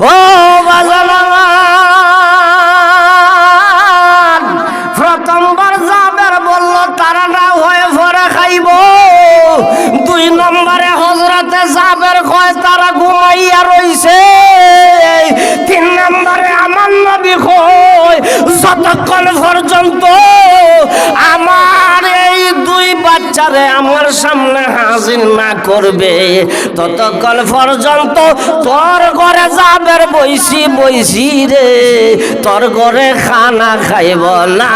ও বাজার প্রথমবার জাবের বলল তারা না হয়ে ভরে খাইব, 2 নম্বরে হযরতে জাবের কয় তারা ঘুমাইয়া রইছে, 3 নম্বরে আমার নবী কয় যতক্ষণ পর্যন্ত আমার এই 2 বাচ্চারে আমার সামনে হাজির না করবে ততক্ষণ পর্যন্ত তোর ঘরে জাবের বইছি রে, তোর ঘরে খানা খাইব না,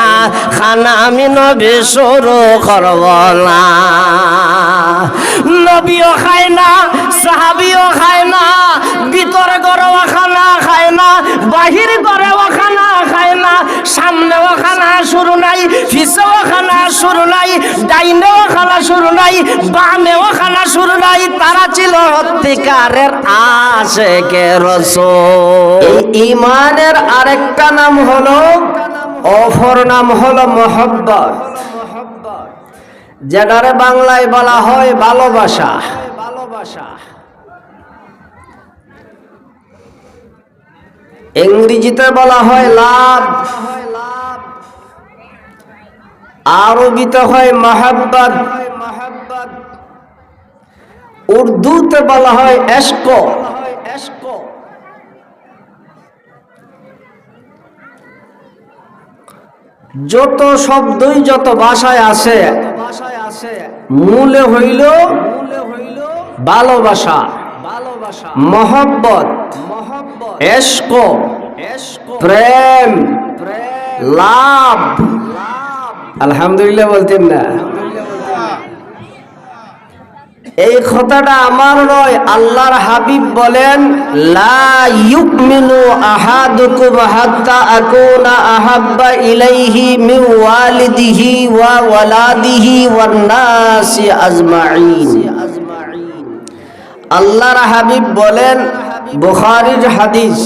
খানা আমি নবী শুরু করব না। নবীও খায় না, সাহাবীও খায় না, ভিতরে ঘরেও খানা খায় না, বাহির ঘরেও খানা খায় না, সামনেও খানা শুরু নাই, পিছেও খানা শুরু নাই, ডাইনেও খানা শুরু নাই, বামেও খানা শুরু নাই। তারা ছিল সত্যিকারের আশিকে রাসূল। এই ঈমানের আরেকটা নাম হলো, অপর নাম হলো মহব্বত, যেটারে বাংলায় বলা হয় ভালোবাসা। ইংরেজিতে বলা হয় লাভ, আরবিতে হয় মহব্বত, উর্দুতে বলা হয় ইশক। যত শব্দই যত ভাষায় আছে মূলে হইল ভালোবাসা, মহব্বত, ইশক, প্রেম, লাভ। আলহামদুলিল্লাহ বলতেন না? এই কথাটা আমার নয়, আল্লাহর হাবিব বলেন লা ইউমিনু আহাদুকুম হাত্তা আকুনা আহাব্বা ইলাইহি মিন ওয়ালিদিহি ওয়া ওয়ালাদিহি ওয়ান নাসি আজমাইন। আল্লাহর হাবিব বলেন, বুখারীর হাদিস,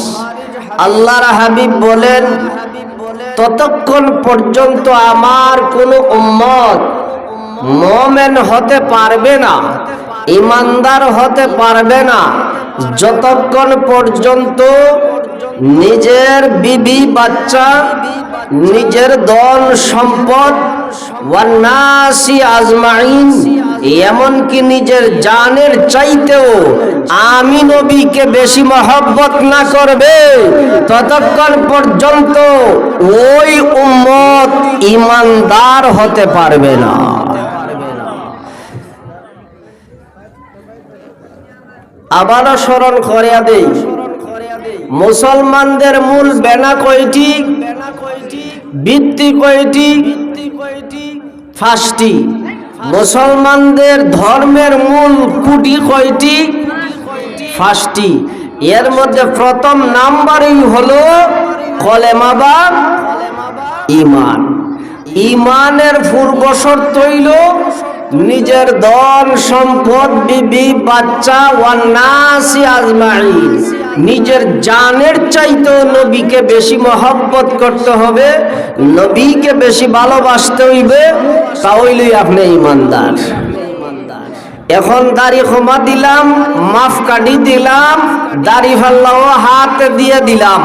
আল্লাহর হাবিব বলেন ততক্ষণ পর্যন্ত আমার কোন উম্মত মুমিন হতে পারবে না, ঈমানদার হতে পারবে না যতক্ষণ পর্যন্ত নিজের বিবি বাচ্চা, নিজের ধন সম্পদ, ওয়ান্নাসি আজমাইন, এমনকি নিজের জানের চাইতেও আমি নবীকে বেশি মহব্বত না করবে ততক্ষণ পর্যন্ত ওই উম্মত ঈমানদার হতে পারবে না। আবারও স্মরণ করিয়া দেই, মুসলমানদের মূল বেনা কয়টি, ভিত্তি কয়টি? 5টি। মুসলমানদের ধর্মের মূল খুঁটি কয়টি? 5টি। এর মধ্যে প্রথম নাম্বারই হলো কলেমা বা ঈমান। ঈমানের পূর্ব শর্ত হইল নিজের ধন সম্পদ, বিবি বাচ্চা, ওয়ান্নাসি আজমাইন, নিজের জানের চাইতেও নবীকে বেশি মহব্বত করতে হবে, নবীকে বেশি ভালোবাসতে হইবে, তাহলেই আপনি ঈমানদার। এখন দাড়ি ক্ষমা দিলাম, মাফ কাটি দিলাম, দাড়ি ফাল্লাও হাত দিয়ে দিলাম।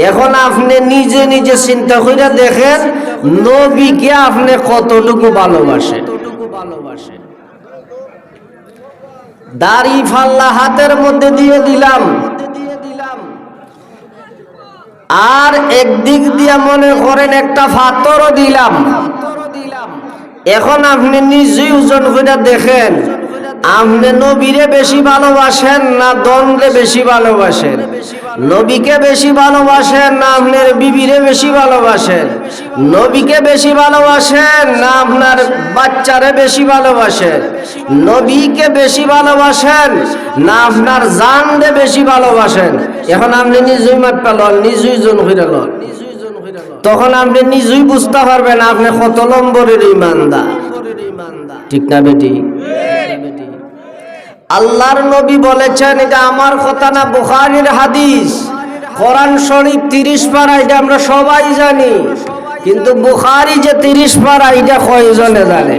এখন আপনি নিজে নিজে চিন্তা করে দেখেন নবীকে আপনি কতটুকু ভালোবাসেন। দাড়ি ফাল্লা হাতের মধ্যে দিয়ে দিলাম, আর একদিক দিয়ে মনে করেন একটা পাথরও দিলাম। এখন আপনি নিজেই ওজন করে দেখেন আপনি নবীরে বেশি ভালোবাসেন না দনরে বেশি ভালোবাসেন? নবীকে বেশি ভালোবাসেন না আপনার বিবিরে বেশি ভালোবাসেন? নবীকে বেশি ভালোবাসেন না আপনার বাচ্চারে বেশি ভালোবাসেন? নবীকে বেশি ভালোবাসেন না আপনার জানরে বেশি ভালোবাসেন? এখন আপনি নিজেই মাপটা লন, নিজেই জন হইরা লন, তখন আপনি নিজেই বুঝতে পারবেন আপনি কত নম্বরের ঈমানদার। ঠিক না বেটি? আল্লাহর নবী বলেছেন, এটা আমার কথা না, বুখারীর হাদিস। কোরআন শরীফ 30 পারা, এটা আমরা সবাই জানি, কিন্তু বুখারী যে 30 পারা এটা কয়জনে জানে?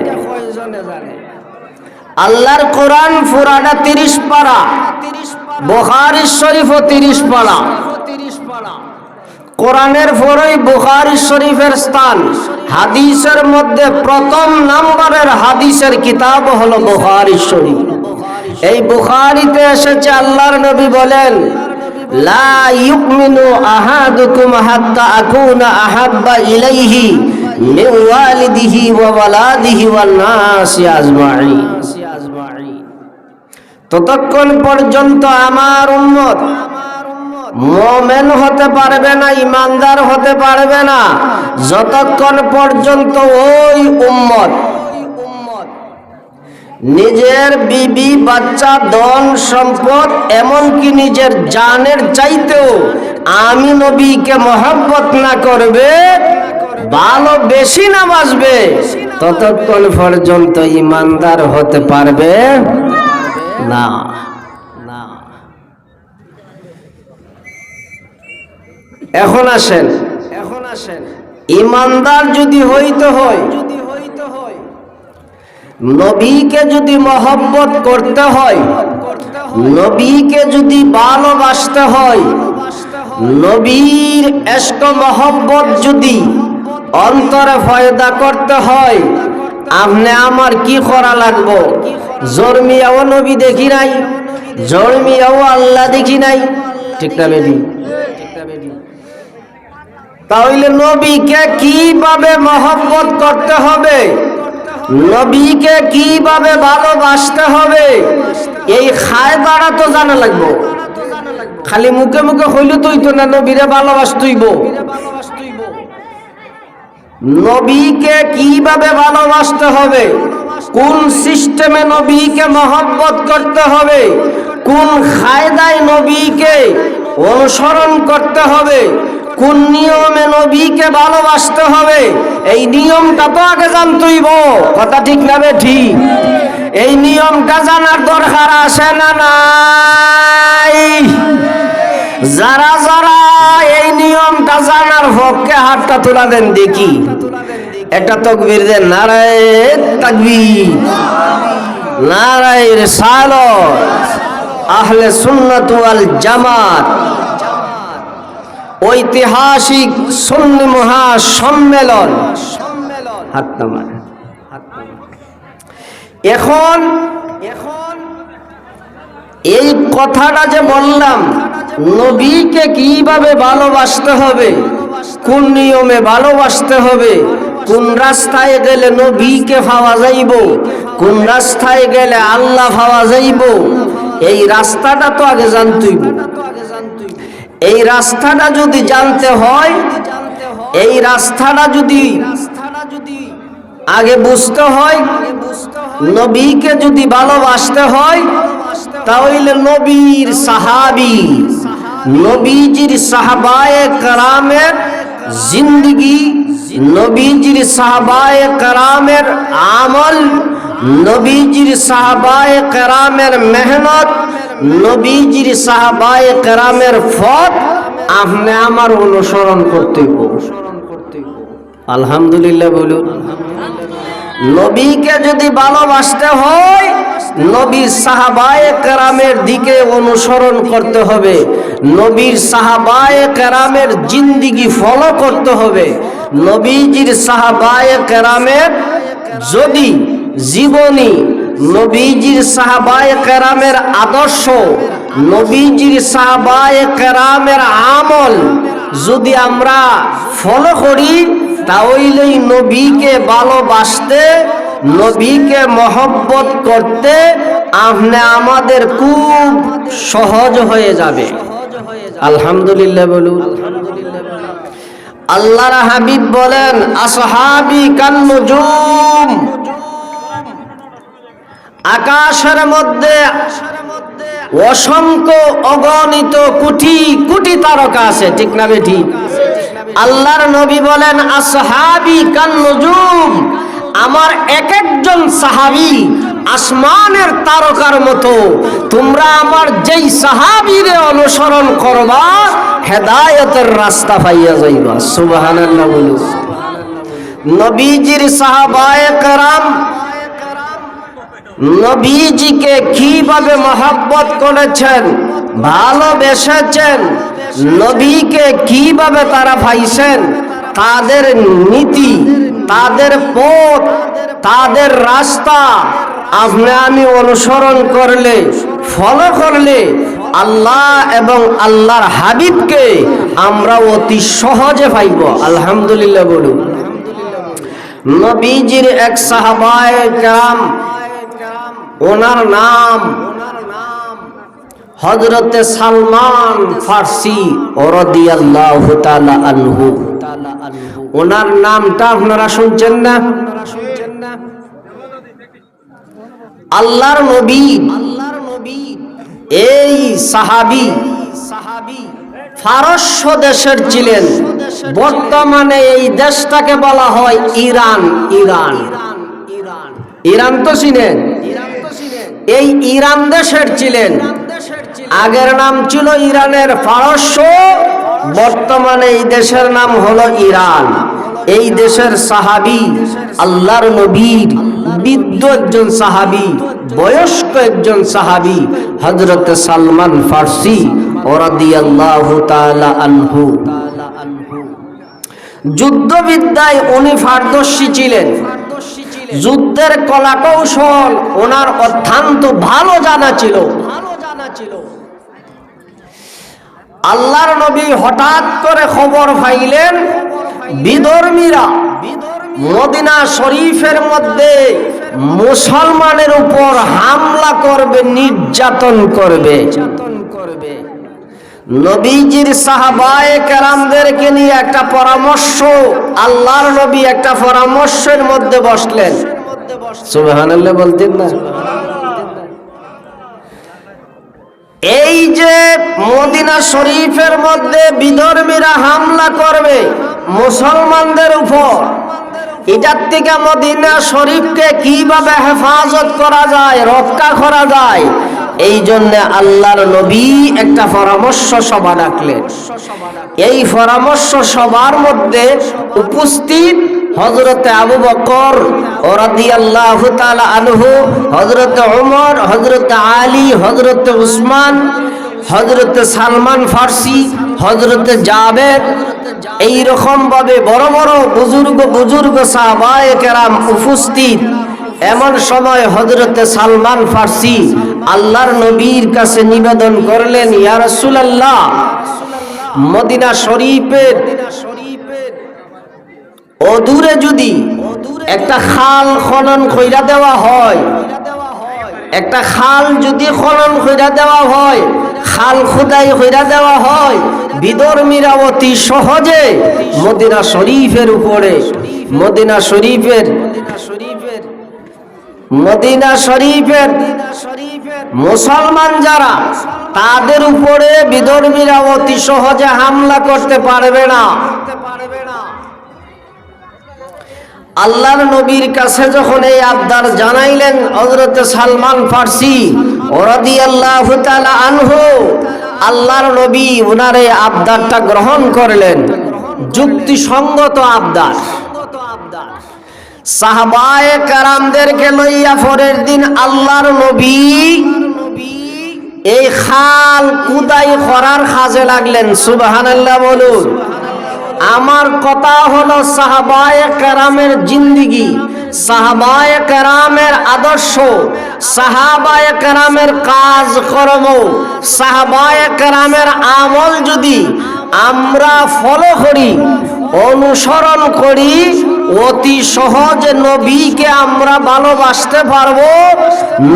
আল্লাহর কোরআন পুরাটা 30 পারা, বুখারী শরীফ 30 পারা। কোরআনের পরেই বুখারী শরীফের স্থান। হাদিসের মধ্যে প্রথম নম্বরের হাদিসের কিতাব হলো বুখারী শরীফ। এই বুখারীতে এসেছে আল্লাহর নবী বলেন, লা ইউমিনু আহাদুকুম হাত্তা আকুনা আহাব্বা ইলাইহি মিন ওয়ালিদিহি ওয়া ওয়ালাদিহি ওয়ান নাসি আজমাইন। ততক্ষণ পর্যন্ত আমার উম্মত মুমিন হতে পারবে না, ইমানদার হতে পারবে না, যতক্ষণ পর্যন্ত ওই উম্মত নিজের বিবি বাচ্চা ধন সম্পদ এমনকি নিজের জানের চাইতেও আমি নবীকে মহব্বত না করবে, ভালো বেশি না বাসবে, ততক্ষণ পর্যন্ত ইমানদার হতে পারবে না। এখন আসেন, ইমানদার যদি হইতে হয়, নবীকে যদি মহব্বত করতে হয়, নবীকে যদি ভালোবাসতে হয়, নবীর ইশক মহব্বত যদি অন্তরে পয়দা করতে হয়, আপনি আমার কি করা লাগবো? জন্মিয়াও নবী দেখি নাই, জন্মিয়াও আল্লাহ দেখি নাই, ঠিক না বেটি? তাহলে নবীকে কিভাবে মহব্বত করতে হবে, নবীকে কিভাবে ভালোবাসতে হবে, এই কায়দাটা তো জানা লাগবো। খালি মুখে মুখে হইলে তুই তো না নবীরে ভালোবাসতেইব। নবীকে কিভাবে ভালোবাসতে হবে, কোন সিস্টেমে নবীকে মহব্বত করতে হবে, কোন কায়দায় নবীকে অনুসরণ করতে হবে, কোন নিয়মে নবীকে ভালোবাসতে হবে, এই নিয়মটা তো আগে জানতেইব। কথা ঠিক না বেঠি? এই নিয়মটা জানার দরকার আছে না নাই? যারা যারা এই নিয়মটা জানার পক্ষে হাতটা তোলা দেন দেখি। এটা তাকবীর দেন, নারায়ে তাকবীর, নারায়ে রিসালাত, আহলে সুন্নাত ওয়াল জামাত ঐতিহাসিক সুন্নি মহাসম্মেলন। হাত নামান। এখন এই কথাটা যে বললাম, নবীকে কিভাবে ভালোবাসতে হবে, কোন নিয়মে ভালোবাসতে হবে, কোন রাস্তায় গেলে নবীকে পাওয়া যাইব, কোন রাস্তায় গেলে আল্লাহ পাওয়া যাইব, এই রাস্তাটা তো আগে জানতেইব। এই রাস্তাটা যদি জানতে হয়, এই রাস্তাটা যদি আগে বুঝতে হয়, নবীকে যদি ভালোবাসতে হয়, তাহলে নবীর সাহাবী, নবীজির সাহাবায়ে কেরামের জিন্দেগি, নবীজির সাহাবায়ে কেরামের আমল, নবীজির সাহাবায়ে কেরামের মেহনত, নবীজির সাহাবায়ে কেরামের পথ আপনি আমার অনুসরণ করতে হবে। আলহামদুলিল্লাহ বলুন। নবীকে যদি ভালোবাসতে হয়, নবীর সাহাবায়ে কেরামের দিকে অনুসরণ করতে হবে, নবীর সাহাবায়ে কেরামের জিন্দেগি ফলো করতে হবে। নবীজির সাহাবায়ে কেরামের যদি জীবনী, নবীজির সাহাবায়ে কেরামের আদর্শ, নবীজির সাহাবায়ে কেরামের আমল যদি আমরা ফলো করি, তাহলেই নবীকে ভালোবাসতে, নবীকে মহব্বত করতে আপনি আমাদের খুব সহজ হয়ে যাবে। আলহামদুলিল্লাহ বলুন। আল্লাহর হাবিব বলেন, আসহাবি কান নুজুম, আকাশের মধ্যে অসংখ্য অগণিত কোটি কোটি তারকা আছে, ঠিক না বেঠি? আল্লাহর নবী বলেন, আসহাবি কান নুজুম, আমার এক একজন সাহাবী আসমানের তারকার মতো। তোমরা আমার যেই সাহাবীরে অনুসরণ করবা, হেদায়েতের রাস্তা পাইয়া যাইবা। সুবহানাল্লাহ বলুন। নবীজির সাহাবায়ে কেরাম নবীজিকে কিভাবে মহব্বত করেছেন, ভালোবেসেছেন, নবীকে কিভাবে তারা পাইছেন, তাদের নীতি, তাদের পথ, তাদের রাস্তা আপনি আমি অনুসরণ করলে, ফলো করলে আল্লাহ এবং আল্লাহর হাবিবকে আমরা অতি সহজে পাইব। আলহামদুলিল্লাহ বলুন। নবীজির এক সাহাবায়ে কেরাম, ওনার নাম হযরতে সালমান ফারসি রাদিয়াল্লাহু তাআলা আনহু। ওনার নামটা আপনারা শুনছেন না? আল্লাহর নবী এই সাহাবী ফারস্য দেশের ছিলেন। বর্তমানে এই দেশটাকে বলা হয় ইরান। ইরান তো চিনেন? এই ইরান দেশের ছিলেন। আগের নাম ছিল ইরানের পারস্য, বর্তমানে এই দেশের নাম হলো ইরান। এই দেশের সাহাবী, আল্লাহর নবীর বৃদ্ধ একজন সাহাবী, বয়স্ক একজন সাহাবী হযরত সালমান ফারসি রাদিয়াল্লাহু তাআলা আনহু। যুদ্ধবিদ্যায় উনি পারদর্শী ছিলেন। যুদ্ধের কলা কৌশল ওনার অত্যন্ত ভালো জানা ছিল। আল্লাহর নবী হঠাৎ করে খবর পাইলেন বিধর্মীরা মদিনা শরীফের মধ্যে মুসলমানের উপর হামলা করবে, নির্যাতন করবে। নবীজির সাহাবায়ে কেরামদেরকে নিয়ে একটা পরামর্শ, আল্লাহর নবী একটা পরামর্শের মধ্যে বসলেন। সুবহানাল্লাহ বলতেন না? এই যে মদিনা শরীফের মধ্যে বিধর্মীরা হামলা করবে মুসলমানদের উপর, এটার থেকে মদিনা শরীফকে কিভাবে হেফাজত করা যায়, রক্ষা করা যায়, এই জন্য আল্লাহর নবী একটা পরামর্শ সভা ডাকলেন। এই পরামর্শ সভার মধ্যে উপস্থিত হযরতে আবু বকর রাদিয়াল্লাহু তাআলা আনহু, হযরতে ওমর, হযরতে আলী, হযরতে উসমান, হযরতে সালমান ফারসি, হযরতে জাবের, এই রকম ভাবে বড় বড় বুজুর্গ সাহাবায়ে কেরাম উপস্থিত। এমন সময় হযরতে সালমান ফারসি আল্লাহর নবীর কাছে নিবেদন করলেন, ইয়া রাসূলুল্লাহ, মদিনা শরীফের অদূরে যদি একটা খাল খনন কইরা দেওয়া হয়, একটা খাল যদি খনন কইরা দেওয়া হয়, খাল খোদাই কইরা দেওয়া হয়, বিধর্মীরা অতি সহজে মদিনা শরীফের উপরে, মদিনা শরীফের মুসলমান যারা, তাদের উপরে বিধর্মীরা অতি সহজে হামলা করতে পারবে না। আল্লাহর নবীর কাছে যখন এই আবদার জানাইলেন হযরত সালমান ফারসি রাদিয়াল্লাহু তাআলা আনহু, আল্লাহর নবী ওনার এই আবদারটা গ্রহণ করলেন। যুক্তিসঙ্গত আবদার। সাহাবায়ে কেরামদেরকে লইয়া পরের দিন আল্লাহর নবী এই খাল কুদাই করার কাজে লাগলেন। সুবহানাল্লাহ বলুন। আমার কথা হলো সাহাবায়ে কেরামের জিন্দেগি, সাহাবায়ে কেরামের আদর্শ, সাহাবায়ে কেরামের কাজকর্ম, সাহাবায়ে কেরামের আমল যদি আমরা ফলো করি, অনুসরণ করি, অতি সহজে নবীকে আমরা ভালোবাসতে পারবো,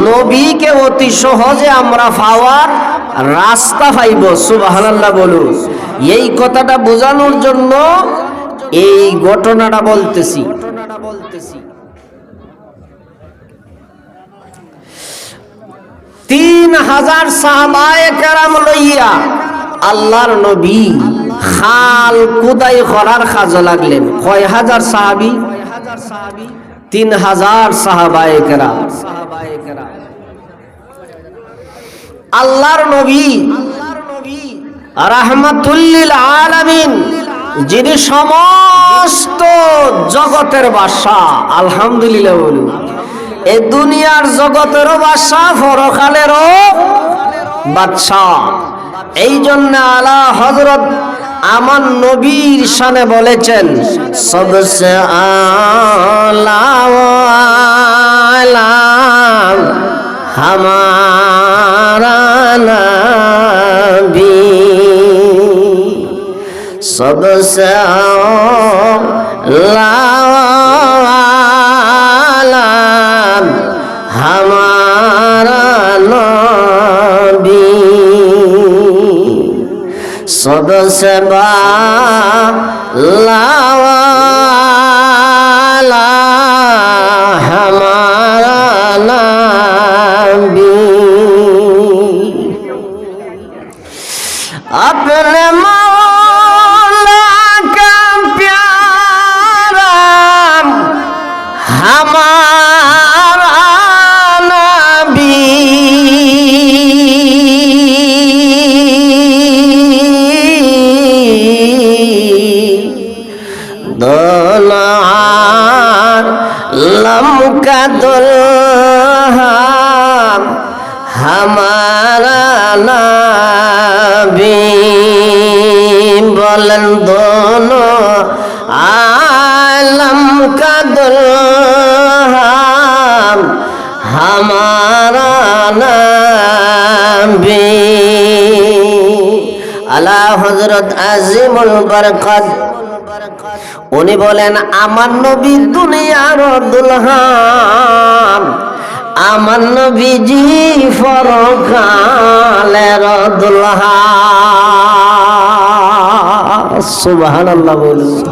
নবীকে অতি সহজে আমরা পাওয়ার রাস্তা পাইব। সুবহানাল্লাহ বলুন। এই কথাটা বোঝানোর জন্য এই ঘটনাটা বলতেছি। 3000 সাহাবায়ে কেরাম লইয়া আল্লাহর নবী খাল কুদাই করার কাজে লাগলেন। কয় হাজার সাহাবী? 3000 সাহাবায়ে কেরাম। আল্লাহর নবী রাহমাতুল লিল আলামিন, যিনি সমস্ত জগতের বাদশা, আলহামদুলিল্লাহ বলুন, এই দুনিয়ার জগতেরও বাদশা, পরকালেরও বাদশা। এই জন্য আলা হযরত আমার নবীর শানে বলেছেন, সবসে আলা ওয়ালা হামারা নবী, সবসে আলা ওয়ালা হামারা নবী, सबसे बाला वाला हमारा नबी, अपने मौला का प्यारा हमारा नबी, लमका दुल्हा हमारा नबी, बोलन दोनों आलम का दुल्हा हमारा नबी। आला हजरत आजिमुल बरकत উনি বলেন, আমার নবী দুনিয়ার দুলহান, আমার নবীজি পরকালের দুলহান। সুবহানাল্লাহ বলুন।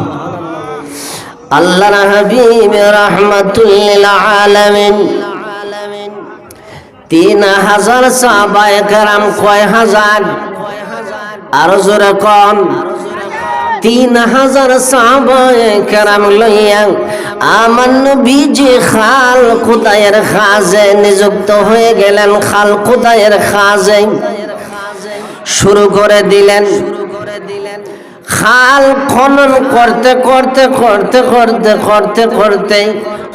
আল্লাহর হাবিব রাহমাতুল লিল আলামিন 3000 সাহাবায়ে কেরাম, কয় হাজার? আরো জোরে কোন। 3000 সাহাবায়ে কেরাম লইয়া আমার নবীজি খাল খুদায়ের খাজে নিযুক্ত হয়ে গেলেন। খাল খুদায়ের খাজে শুরু করে দিলেন। খাল খনন করতে করতে করতে করতে করতে করতে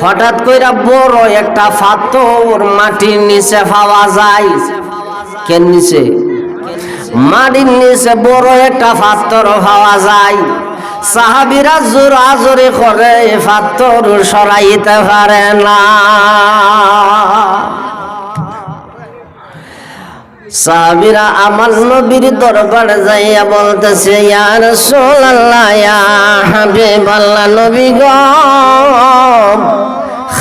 হঠাৎ কইরা বড় একটা পাথর মাটির নিচে পাওয়া যায়। কেন নিচে? মাটির নিচে বড় একটা পাথর পাওয়া যায়। সাহাবীরা জোরাজোরি করে পাথর সরাইতে পারে না। সাহাবীরা আমার নবীর দরবারে যাইয়া বলতেছে, ইয়া রাসূলুল্লাহ, ইয়া হাবিবাল্লাহ, নবী গো,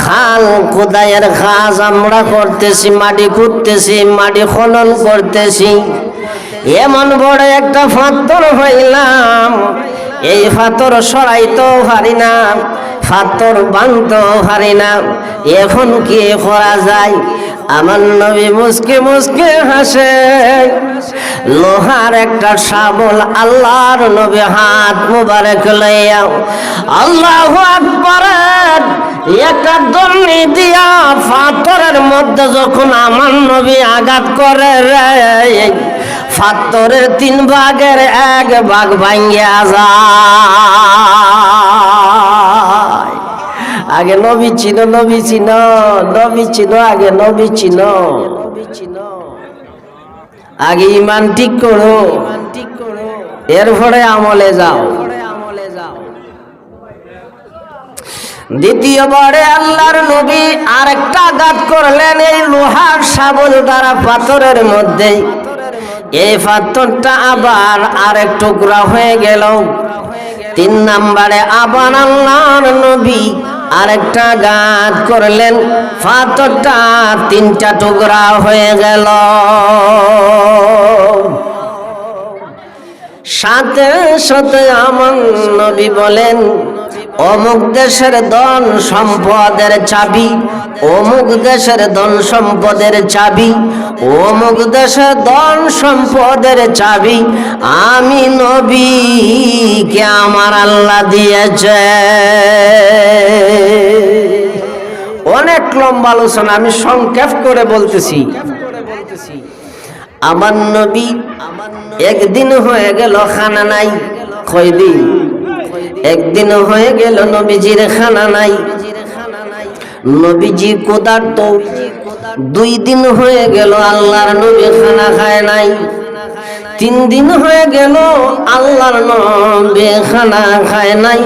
খাল খুদায়ের কাজ আমরা করতেছি, মাটি খুঁড়তেছি, মাটি খনন করতেছি, এমন বড় একটা পাথর হইলাম, এই পাথর সরাইতেও পারি না, পাথর ভাঙতেও পারি না, এখন কি করা যায়? আমার নবী মুস্কি মুস্কি হাসে। লোহার একটা শাবল আল্লাহর নবী হাত মুবারক লইয়া আল্লাহু আকবার একটা দড়ি দিয়া পাথরের মধ্যে যখন আমার নবী আঘাত করে, রে পাথরের 3 ভাগের 1 ভাগ ভাঙ্গিয়া যায়। আগে নবী চিনো, নবী চিনো, নবী চিনো, আগে নবী চিনো, আগে ইমান ঠিক করো, এরপরে আমলে যাও। দ্বিতীয়বারে আল্লাহর নবী আরেকটা আঘাত করলেন এই লোহার শাবল দ্বারা পাথরের মধ্যে। এই পাথরটা আবার আরেক টুকরা হয়ে গেল। 3 নম্বরে আবার আল্লাহর নবী আরেকটা আঘাত করলেন, পাথরটা 3টা টুকরা হয়ে গেল। সাথে সাথে আমার নবী বলেন, অমুক দেশের ধন সম্পদের চাবি, অমুক দেশের ধন সম্পদের চাবি, অমুক দেশের ধন সম্পদের চাবি আমি নবীকে আমার আল্লাহ দিয়েছে। অনেক লম্বা আলোচনা, আমি সংক্ষেপ করে বলতেছি। আমার নবী একদিন হয়ে গেল খানা নাই। কয়দিন? একদিন হয়ে গেল নবীজির খানা নাই। নবীজি ক্ষুধার্ত, 2 দিন হয়ে গেল আল্লাহর নবী খানা খায় নাই। 3 দিন হয়ে গেল আল্লাহর নবী খানা খায় নাই।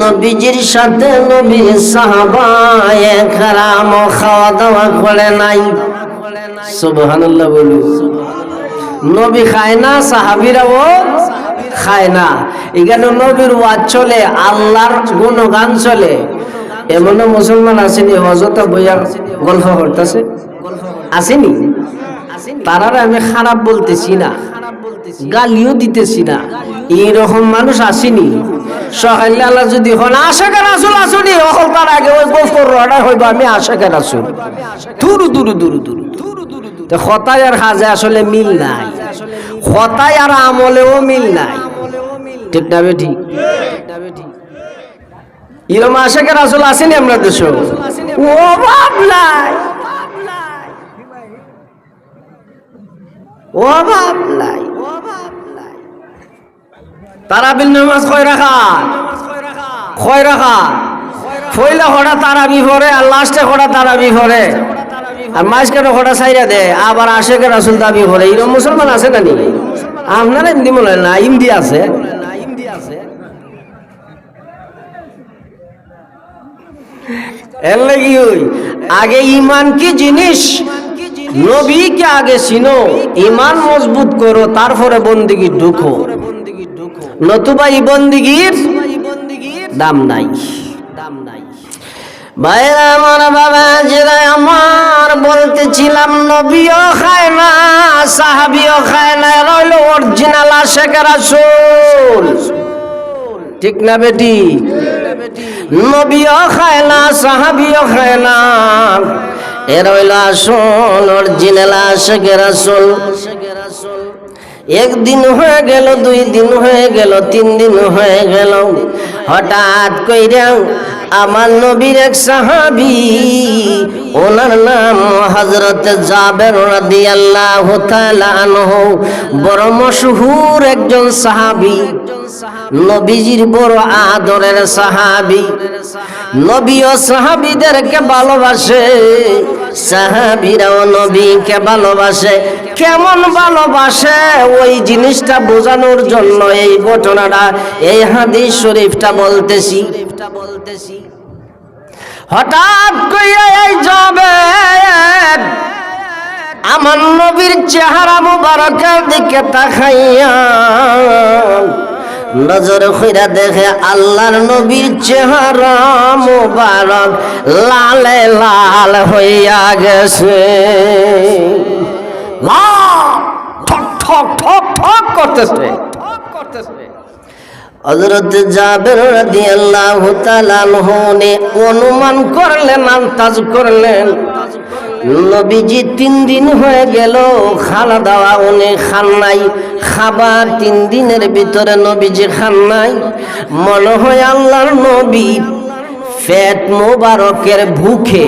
নবীজির সাথে নবী সাহাবায়ে কেরাম খাওয়া দাওয়া করে নাই। সুবহানাল্লাহ বলু। নবী খায় না, সাহাবীরাও খায় না। এখানে নবীর ওয়াজ চলে, আল্লাহর গুণগান চলে। এমন মুসলমান আসেনি অযথা বইয়া গল্প করতেছে, আসেনি? তারারে আমি খারাপ বলতেছি না, গালিও দিতেছি না, এইরকম মানুষ আসেনি। সকালে আল্লাহ যদি হন আশাকে রাসূল আসুনি, অকল তার আগে ওই গোফর রডা হইব আমি আশাকে রাসূল, দুরু দুরু দুরু দুরু। তো খতায় আর কাজে আসলে মিল নাই, খতায় আর আমলেও মিল নাই। ঠিক না বেঠি? এরকম আশাকে রাসূল আসেনি আমরা দেশে? অভাব নাই, অভাব নাই। তারাবির নামাজ কয় রাকাত? কয় রাকাত? পয়লা হড়া তারাবি পড়ে আর লাস্টে হড়া তারাবি পড়ে, আর মাঝখানে হড়া ছাইরা দেয়, আবার আশাকে রাসূল দাবি করে। এরকম মুসলমান আছে না নি? আপনারা এমনি বলেন না, ইন্দি আছে। এর লাগি ওই আগে ইমান কি জিনিস, নবীকে আগে চিনো, ইমান মজবুত করো, তারপরে বন্দিগি ঢুকো, নতুবা এই বন্দিগির দাম নাই। ভাইরা আমার, বাবা যেটা আমার বলতেছিলাম, নবীও খায় না, সাহাবীও খায় না, রইল অরিজিনাল আশিক রাসূল। ঠিক না বেটি? নবীও খায় না, সাহাবীও খায় না, এর হইল আসল অরিজিনাল আশিক রাসূল। 1 দিন হয়ে গেল, 2 দিন হয়ে গেল, 3 দিন হয়ে গেল, হঠাৎ কইরা আমার নবীর এক সাহাবী, ওনার নাম হযরত জাবের রাদিয়াল্লাহু তাআলা আনহু, বড় মশহুর একজন সাহাবী, নবীজির বড় আদরের সাহাবী। নবী ও সাহাবীদেরকে ভালোবাসে, সাহাবীরাও নবীকে ভালোবাসে। কেমন ভালোবাসে ওই জিনিসটা বোঝানোর জন্য এই ঘটনাটা, এই হাদিস শরীফটা বলতেছি। হঠাৎ কইরা এই জাবের আমার নবীর চেহারা মুবারকের দিকে তাকাইয়া নজর কইরা দেখে আল্লাহর নবীর চেহারা মুবারক লালে লাল হইয়া গেছে, লাল ঠক ঠক ঠক ঠক করতেছে। হযরত জাবের রাদিয়াল্লাহু তাআলা আনহু অনুমান করলেন, আন্দাজ করলেন, নবীজি 3 দিন হয়ে গেল খাওয়া দাওয়া উনি খান নাই, খাবার 3 দিনের ভিতরে নবীজি খান নাই। মনে হয় আল্লাহর নবী পেট মোবারকের ভুখে,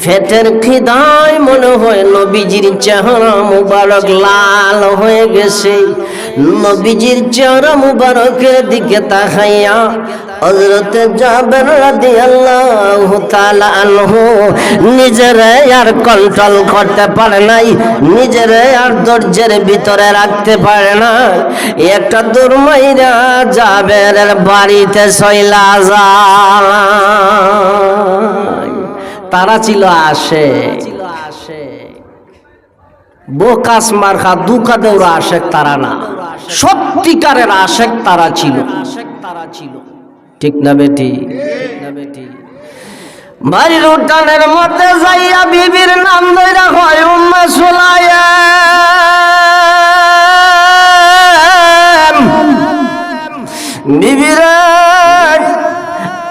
পেটের খিদায় মনে হয় নবীজির চেহারা মুবারক লাল হয়ে গেছে। নবীজির চেহারা মুবারকের দিকে তাকাইয়া হযরত জাবের রাদিয়াল্লাহু তাআলা আনহু নিজেরে আর কন্ট্রোল করতে পারে নাই, নিজেরে আর ধৈর্যের ভিতরে রাখতে পারে না। একটা দৌড় মাইরা জাবেরের বাড়িতে চইলা যায়। তারা ছিল আসে বোকাস মার্কা দুকা দেওরা আশেক, তারা না, সত্যিকারের আশেক তারা ছিল। ঠিক না বেটি? বাড়ির উঠানের মধ্যে যাইয়া বিবির নাম ধইরা হয় উম্মে সুলাইম। বিবিরে,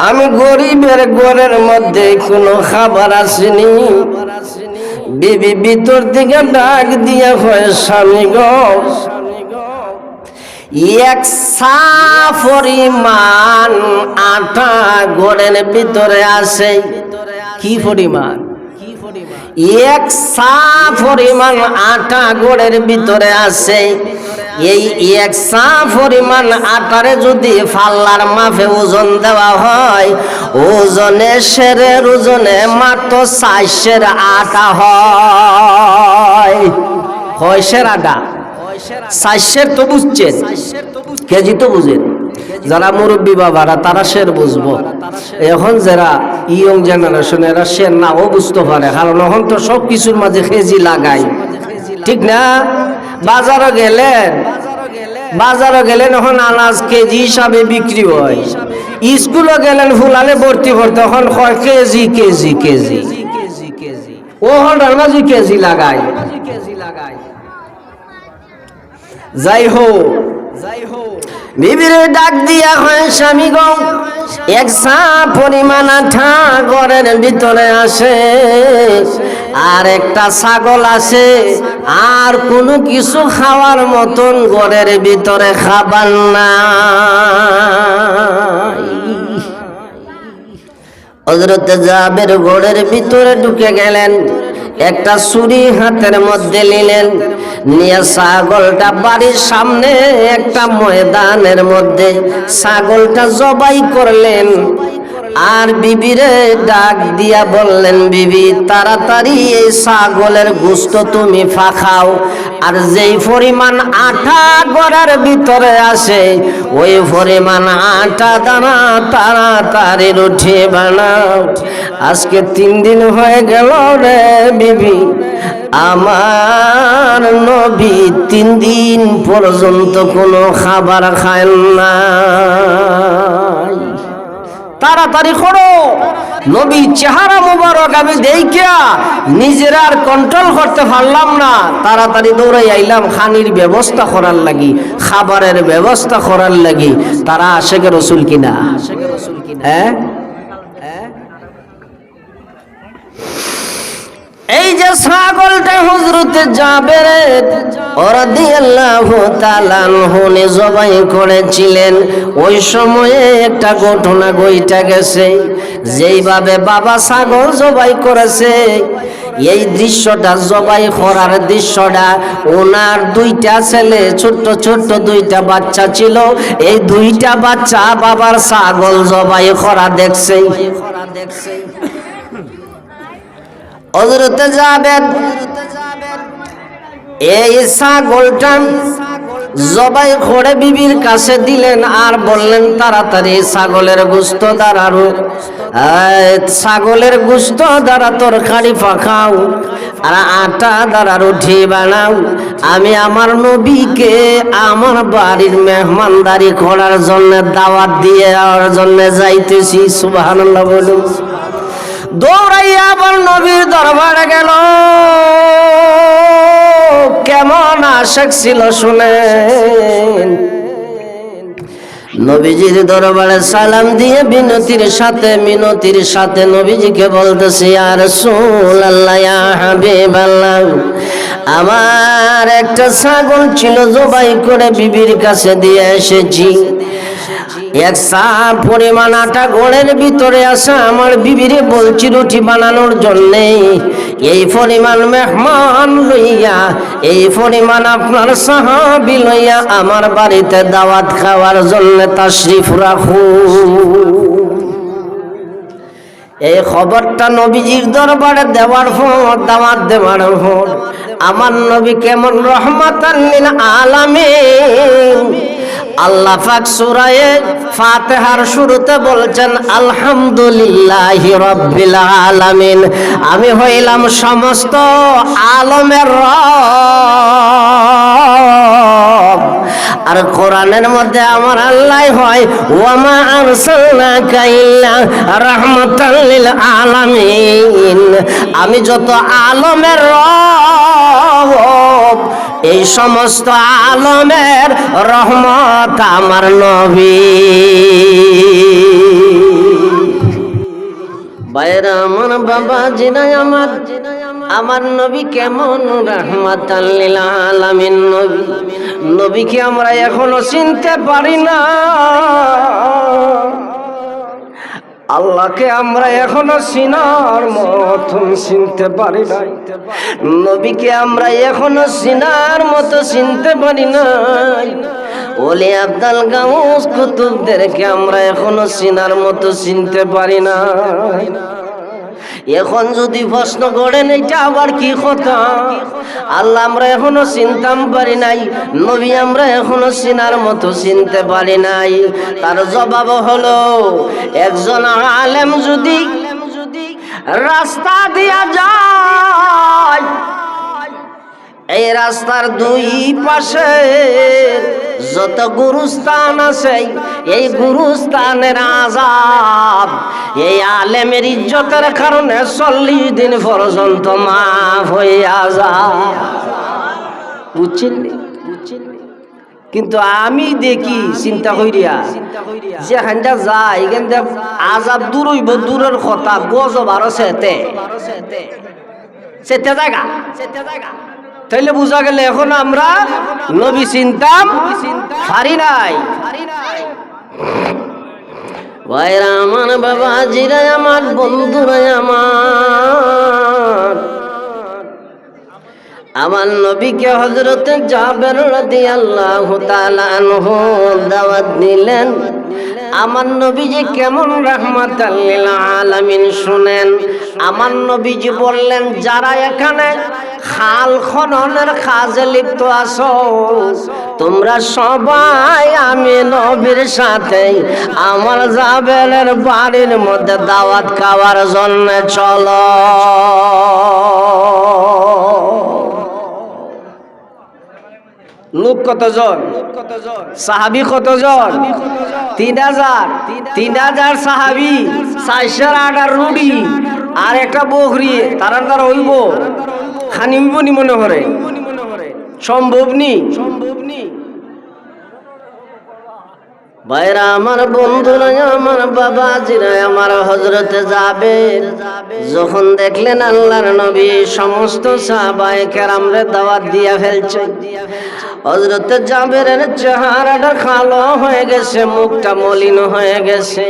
আমি গরিবের ঘরের মধ্যে কোনো খাবার আসেনি। বিবি ভিতর থেকে ডাক দিয়া হয়, স্বামী গো, 1 সা পরিমাণ আটা ঘরের ভিতরে আছে। কি পরিমাণ? 1 সা পরিমাণ আটা ঘরের ভিতরে আছে। এই এক সা পরিমাণ আটারে যদি ফাল্লার মাপে ওজন দেওয়া হয়, ওজনে শেরের ওজনে মাত্র 4 আটা হয়। কয়শের আটা? 4 তো বুঝছেন, কেজি তো বুঝেন। যারা মুরব্বী বাবারা তারা শের বুঝবো। এখন যারা ইয়ং জেনারেশন এরা শের নাও বুঝতে পারে, কারণ এখন তো সব কিছুর মাঝে কেজি লাগাই, ঠিক না? বাজারে গেলেন এখন আনাজ কেজি হিসাবে বিক্রি হয়। স্কুলে গেলেন ফুলালে ভর্তি ভর্তি, এখন হয় কেজি কেজি কেজি, ও হঠাৎ কেজি লাগাই। যাই হোক, বিবির ডাক দিয়া হয়, স্বামী গো এক সা পরিমাণ আঠা ঘরের ভিতরে আসে, আর একটা ছাগল আসে, আর কোনো কিছু খাওয়ার মতন ঘরের ভিতরে খাবার নাই। হযরত জাবের ঘরের ভিতরে ঢুকে গেলেন, একটা ছুরি হাতের মধ্যে নিলেন, নিয়ে ছাগলটা বাড়ির সামনে একটা ময়দানের মধ্যে ছাগলটা জবাই করলেন। আর বিবিরে ডাক দিয়া বললেন, বিবি তাড়াতাড়ি এই ছাগলের গোশত তুমি ফাখাও, আর যেই পরিমাণ আটা গড়ার ভিতরে আসে ওই পরিমাণ আটা দানা তাড়াতাড়ি রুটি বানাও। আজকে 3 দিন হয়ে গেল রে বিবি, আমার নবী 3 দিন পর্যন্ত কোনো খাবার খায় না। তাড়াতাড়ি করো, নবী চেহারা মুবারক আমি দেখিয়া নিজের আর কন্ট্রোল করতে পারলাম না, তাড়াতাড়ি দৌড়াই আইলাম খানির ব্যবস্থা করার লাগি, খাবারের ব্যবস্থা করার লাগি। তারা আশেকে রসুল কিনা? হ্যাঁ, এই যে ছাগলটা হযরত জাবের রাদিয়াল্লাহু তাআলা আনহু জবাই করেছিলেন, ওই সময়ে একটা ঘটনা ঘটে গেছে। যেইভাবে বাবা ছাগল জবাই করেছে, এই দৃশ্যটা জবাই করার দৃশ্যটা, ওনার 2টা ছেলে, ছোট্ট ছোট্ট 2টা বাচ্চা ছিল, এই 2টা বাচ্চা বাবার ছাগল জবাই করা দেখছে। হযরত জাবের এই ছাগলটা জবাই করে বিবির কাছে দিলেন, আর বললেন তাড়াতাড়ি ছাগলের গোশত দ্বারা ছাগলের গোশত দ্বারা তরকারি পাকাও, আর আটা দ্বারা রুটি বানাও। আমি আমার নবীকে আমার বাড়ির মেহমানদারি করার জন্য দাওয়াত দিয়ে আর জন্য যাইতেছি। সুবহানাল্লাহ বলুন। দৌড়াইয়া আবার নবীর দরবারে গেল। কেমন আশেক ছিল শুনেন। নবীজির দরবারে সালাম দিয়ে মিনতির সাথে নবীজিকে বলতেছে, ইয়া রাসূলুল্লাহ, ইয়া হাবিবাল্লাহ, আমার একটা ছাগল ছিল, জবাই করে বিবির কাছে দিয়ে এসেছি। 1 সা পরিমাণ আটা ঘরের ভিতরে আসা, আমার বিবিরে বলছি রুটি বানানোর জন্যে, এই পরিমাণ মেহমান লইয়া, এই পরিমাণ আপনার সাহাবী লইয়া আমার বাড়িতে দাওয়াত খাওয়ার জন্য তাশরিফ রাখুন। এই খবরটা নবীজির দরবারে দেওয়ার পর, দাওয়াত দেওয়ার পর, আমার নবী কেমন রহমাতান লিল আলামিন। আল্লাহ পাক সূরা ফাতিহার শুরুতে বলছেন, আলহামদুলিল্লাহি রাব্বিল আলামিন, আমি হইলাম সমস্ত আলমের রব। আর কোরআনের মধ্যে আমার আল্লাহ হয়, ওয়া মা আরসালনাকা ইল্লা রাহমাতাল লিল আলামিন, আমি যত আলমের রব, এই সমস্ত আলমের রহমত আমার নবী। বাইরে আমার বাবা জিনা, আমার নবী কেমন রাহমাতাল লিল আলামিন নবী। নবীকে আমরা এখনো চিনতে পারি না। আল্লাহকে আমরা এখনো চিনার মতন চিনতে পারি নাই, নবীকে আমরা এখনো চিনার মতো চিনতে পারি নাই, ওলি আব্দুল গাউস কুতুবদেরকে আমরা এখনো চিনার মতো চিনতে পারি না। এখন যদি প্রশ্ন করেন এটা আবার কি কথা, আল্লাহ আমরা এখনো চিনতাম পারি নাই, নবী আমরা এখনো চিনার মতো চিনতে পারি নাই, তার জবাব হলো একজন আলেম যদি রাস্তা দিয়া যায়, এই রাস্তার দুই পাশে যত গুরুস্থান আছে এই গুরুস্থানের আযাব এই আলেমের ইজ্জতের কারণে 40 দিন পর্যন্ত মাফ হইয়া যায়। বুঝছেন? কিন্তু আমি দেখি চিন্তা কইরা যে হান্ডা যায় এখান থেকে আযাব দূর হইব, দূরের কথা গজব আরো সেতে জায়গা। তাইলে বুঝা গেল এখন আমরা নবী চিনতাম পারি নাই। ভাইরা আমার, বাবাজিরা আমার, বন্ধুরা আমার নবীকে হযরত জাবের রাদিয়াল্লাহু তাআলা আনহু দাওয়াত দিলেন। আমার নবীজি কেমন রাহমাতাল লিল আলামিন শুনেন। আমার নবীজি বললেন, যারা এখানে খাল খননের কাজে লিপ্ত আছো তোমরা সবাই আমি নবীর সাথে আমার জাবেলের বাড়ির মধ্যে দাওয়াত খাওয়ার জন্য চলো। লোক কতজন? সাহাবী কতজন? 3000। 3000 সাহাবী, 408 রুডি আর একটা বকরি, তারা হইব খানি হইব নি মনে করে? সম্ভব নি। ভাইরা আমার, বন্ধুরা আমার, বাবাজিরা আমার, হযরতে জাবের যখন দেখলেন আল্লাহর নবী সমস্ত সাহাবায়ে কেরামরে দাওয়াত দিয়া ফেলছে, হযরতে জাবেরের চেহারাটা কালো হয়ে গেছে, মুখটা মলিন হয়ে গেছে।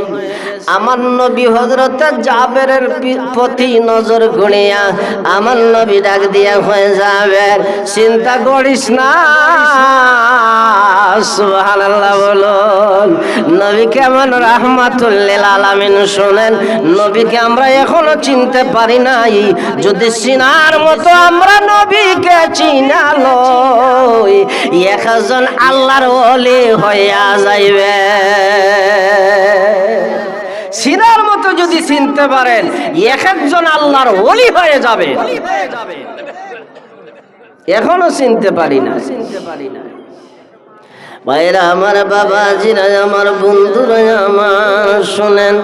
আমার নবী হযরতে জাবেরের প্রতি নজর গড়িয়া আমার নবী ডাক দিয়া হয়ে যাবে, চিন্তা করিস না। সুবহানাল্লাহ বলুন। নবী কেমন রাহমাতুল লিল আলামিন শুনেন। নবীকে আমরা এখনো চিনতে পারি নাই, যদি চিনার মতো আমরা নবীকে চিনালো একজন আল্লাহর ওলি হইয়া যাইবে। চিনার মতো যদি চিনতে পারেন একজন আল্লাহর ওলি হয়ে যাবে। এখনো চিনতে পারি না। ভাইরা আমার, বাবাজিরা আমার, বন্ধুরা আমার শুনেন।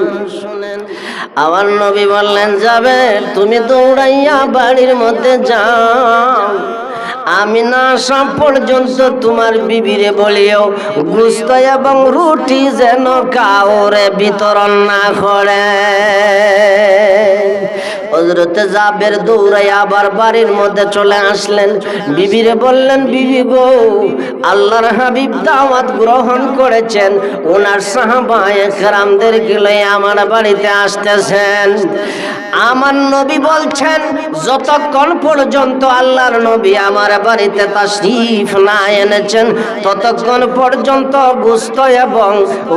আমার নবী বললেন, যাবে তুমি দৌড়াইয়া বাড়ির মধ্যে যাও, আমি না আসা পর্যন্ত তোমার বিবিরে বলিও গোশত এবং রুটি যেন কাউরে বিতরণ না করে। হযরতে জাবের দৌড়াইয়া আবার বাড়ির মধ্যে চলে আসলেন। বিবিরে বললেন, বিবি গো, আল্লাহর হাবিব দাওয়াত গ্রহণ করেছেন, ওনার সাহাবায়ে কেরামদেরকে লইয়া আমার বাড়িতে আসতেছেন। আমার নবী বলছেন, যতক্ষণ পর্যন্ত আল্লাহর নবী আমার বাড়িতে তাশরীফ না এনেছেন ততক্ষণ পর্যন্ত গোশত এবং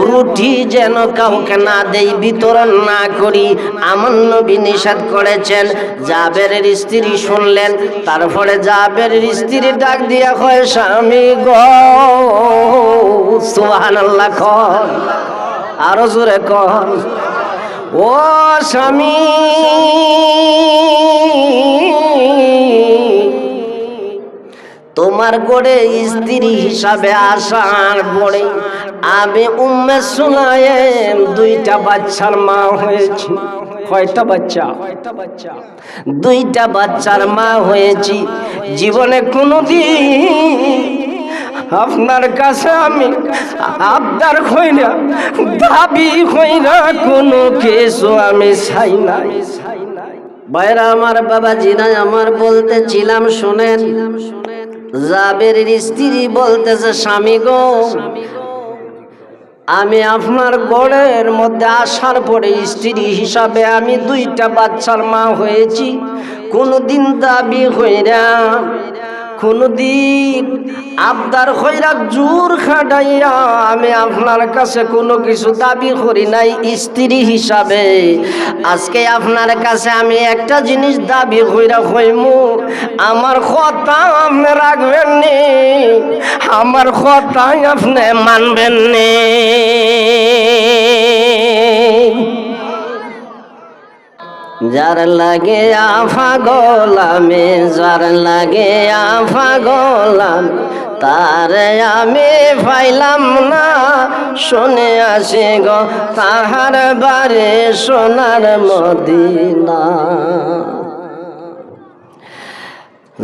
রুটি যেন কাউকে না দেই, বিতরণ না করি। আমার নবী নিষেধ করেছেন। জাবেরের স্ত্রী শুনলেন, তারপরে জাবেরের স্ত্রী ডাক দিয়া কয়, স্বামী গো, সুবহানাল্লাহ কর, আরো জোরে কর, ও স্বামী, তোমার গড়ে স্ত্রী হিসাবে আসার পরে আমি উম্মে সুলাইম 2টা বাচ্চার মা হয়েছি। কয়টা বাচ্চা? 2টা বাচ্চার মা হয়েছি। জীবনে কোনোদিন আপনার কাছে আমি আবদার হই না, দাবি হই না, কোনো কিছু আমি চাই না। ভাইরা আমার, বাবাজিরা আমার, বলতেছিলাম শুনেন। জাবেরের স্ত্রী বলতেছে, স্বামী গো, আমি আপনার ঘরের মধ্যে আসার পরে স্ত্রী হিসাবে আমি 2টা বাচ্চার মা হয়েছি। কোনদিন দাবি হইরা, কোনদিন আবদার হইরা জোর খাটাইয়া আমি আপনার কাছে কোনো কিছু দাবি করি নাই স্ত্রী হিসাবে। আজকে আপনার কাছে আমি একটা জিনিস দাবি হইরা হইমু, আমার কথা আপনি রাখবেন নি, আমার কথাই আপনি মানবেন নি। যার লাগে পাগল আমি, যার লাগে পাগল আমি, তারে আমি পাইলাম না। শুনে আসি গো তাহার বাড়ি সোনার মদিনা।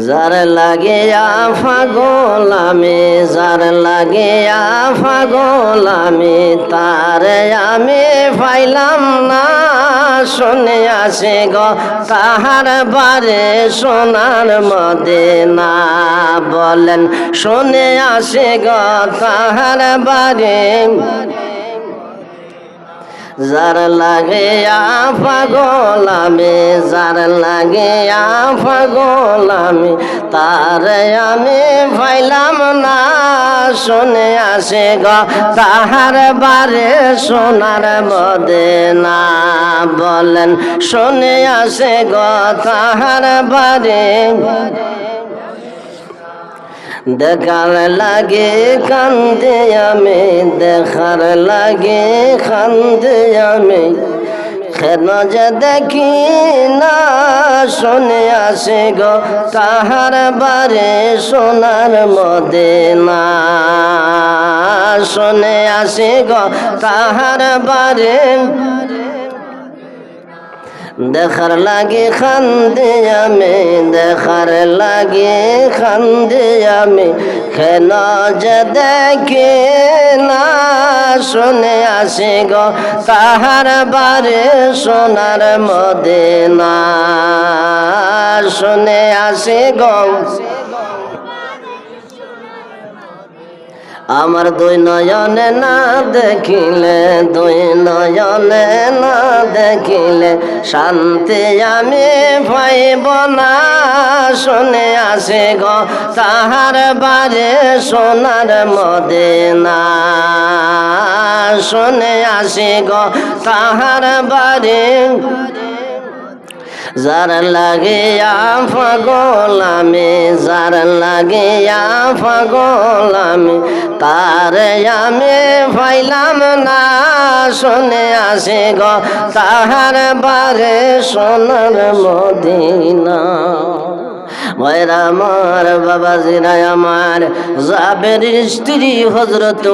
যার লাগে পাগল আমি, যার লাগে পাগল আমি, তারে আমি পাইলাম না। শুনে আসে গো তাহার বাড়ি সোনার মদিনা। বলেন শুনে আসে গো তাহার বাড়ি। যার লাগে পাগল আমি, যার লাগে পাগল আমি, তারে আমি পাইলাম না। শুনে আসে গো তাহার বাড়ি সোনার মদিনা। বলেন শুনে আসে গো তাহার বাড়ি। দেখার লাগে কান্দে আমি, দেখার লাগে কান্দে আমি, কেন যে দেখি না। শুনে আসে গো তাহার বাড়ি সোনার মদিনা। শুনে আসে গো তাহার বাড়ি। দেখার লাগে কান্দে আমি, দেখার লাগে কান্দে আমি, কেন যে দেখি না। শুনে আসে গো তাহার বাড়ি সোনার মদিনা। শুনে আসে গো আমার 2 নয়নে না দেখিলে, 2 নয়নে না দেখিলে শান্তি আমি পাইব না। শুনে আসে গো তাহার বাড়ি সোনার মদিনা। শুনে আসে গো তাহার বাড়ি। যার লাগে পাগল আমি, যার লাগে পাগল আমি, তারে আমি পাইলাম না। শুনে আসে গো তাহার বাড়ি সোনার মদিনা। ভাইরা আমার, বাবাজিরা আমার, জাবের স্ত্রী হযরত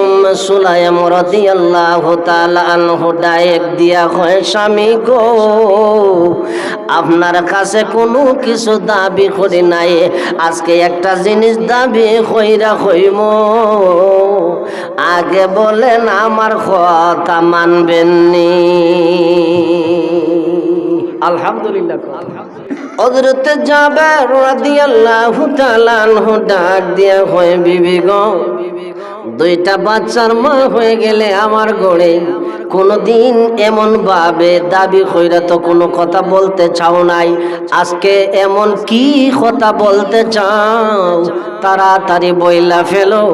সুলাইম রাদিয়াল্লাহু তাআলা আনহু ডাক দিয়া কয়, স্বামী গো, আপনার কাছে কোনো কিছু দাবি করি নাই, আজকে একটা জিনিস দাবি কইরা কইম। আগে বলেন আমার কথা মানবেন নি? আলহামদুলিল্লাহ। হযরত জাবের রাদিয়াল্লাহু তাআলা আনহু ডাক দিয়া কয়, বিবি গো, 2টা বাচ্চার মা হয়ে গেলে আমার গড়ে কোনদিন এমন ভাবে দাবি কইরা তো কোনো কথা বলতে চাও নাই। আজকে এমন কি কথা বলতে চাও? তাড়াতাড়ি বইলা ফেলো।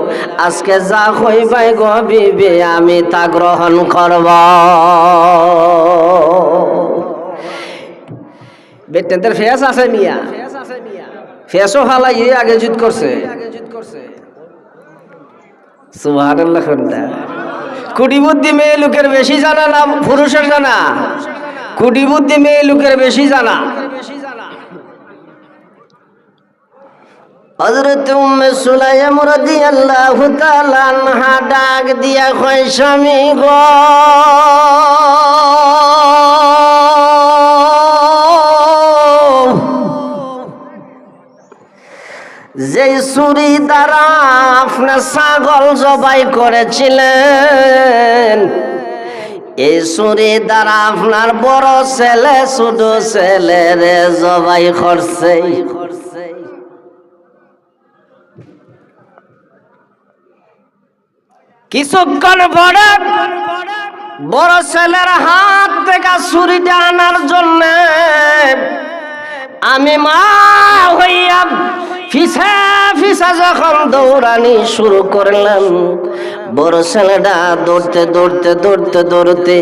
আজকে যা কইবাই গো বিবি, আমি তা গ্রহণ করব। বেটেনদের ফেস আছে মিয়া, ফেসও ফালাই আগে যুদ্ধ করছে। সুবহানাল্লাহ। কুটি বুদ্ধি মেয়ে লোকের বেশি জানা না পুরুষের জানা? কুটি বুদ্ধি মেয়ে লোকের বেশি জানা। হযরত উম্মে সুলাইম রাদিয়াল্লাহু তাআলা আনহা ডাক দিয়া কয়, স্বামী গো, যে ছুরি দ্বারা আপনি ছাগল জবাই করেছিলেন, এই ছুরি দ্বারা আপনার বড় ছেলে ছোট ছেলেরে জবাই করছে। কিছুক্ষণ পরে বড় ছেলের হাত থেকে ছুরিটা আনার জন্য আমি মা হইয়া ফিসা ফিসা যখন দৌড়ানি শুরু করলাম, বড় ছেলেটা দৌড়তে দৌড়তে দৌড়তে দৌড়তে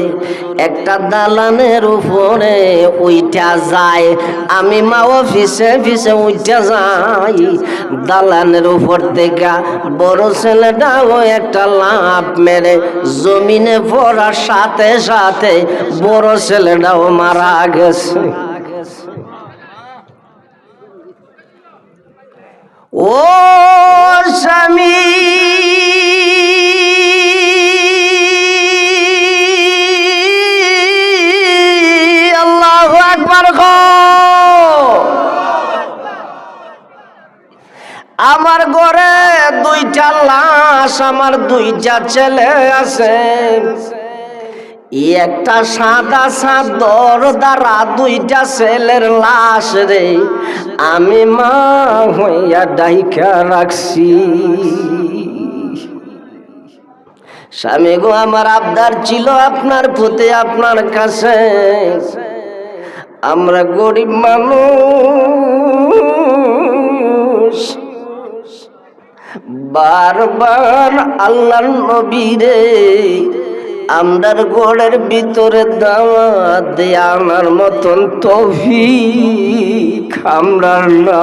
একটা দালানের উপরে উইঠা যায়। আমি মাও ফিসে ফিসে উইঠা যাই। দালানের উপর থেকে বড় ছেলেটাও একটা লাফ মেরে জমিনে পড়ার সাথে সাথে বড় ছেলেটাও মারা গেছে। ও স্বামী, আল্লাহু আকবার গো। আমার ঘরে দুইটা লাশ, আমার দুইটা ছেলে আছে। একটা সাদা চাদর দ্বারা দুইটা ছেলের লাশ রে আমি মা হইয়া ডাইকা রাখছি। স্বামী গো, আমার আবদার ছিল আপনার প্রতি, আপনার কাছে। আমরা গরিব মানুষ, বারবার আল্লাহর নবীরে আমরার ঘরের ভিতরে দাওয়াত দিয়ে আনার মতন তৌফিক আমরার না।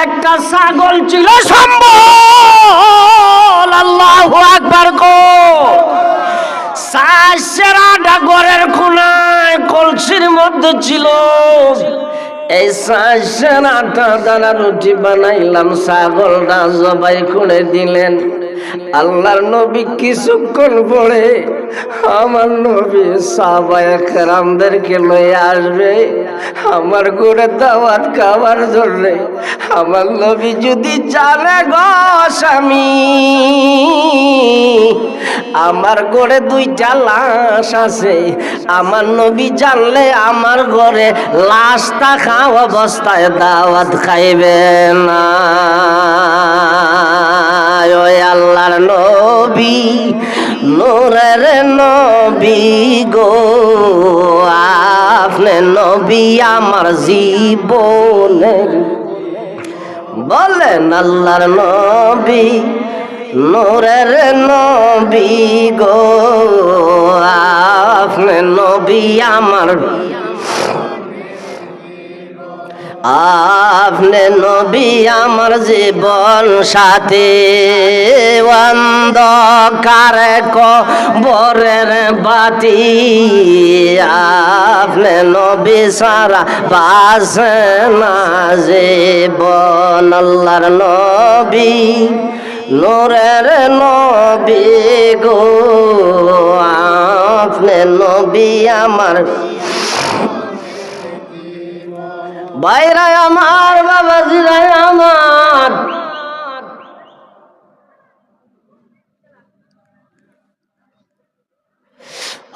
একটা ছাগল ছিল সম্বল, আল্লাহু আকবার গো। সারা ঘরের কোনায় কলসির মধ্যে ছিল। এই সারা দানা রুটি বানাইলাম, ছাগলটা জবাই করে দিলেন। আল্লাহর নবী কিছুক্ষণ পরে আমার নবী সাহাবায়ে কেরামদেরকে লয়ে আসবে আমার ঘরে দাওয়াত খাওয়ার জন্য। আমার নবী যদি জানে গো স্বামী, আমার ঘরে দুইটা লাশ আছে, আমার নবী জানলে আমার ঘরে লাশ থাকা অবস্থায় দাওয়াত খাইবে না। ওই আল্লাহর নবী, নূরের নবী গো, আপনি নবী আমার জীবনের। বলেন আল্লাহর নবী, নূরের নবী গো, আপনি নবী আমার, আপনি নবী আমার জীবন সাথী। অন্ধকার কবরের বাতি, আপনি নবী সারা বাসে না জীবন। আল্লাহর নবী, নূরের নবী গো, আপনি নবী আমার। ভাইরাই আমার, বাবাজিরাই আমার,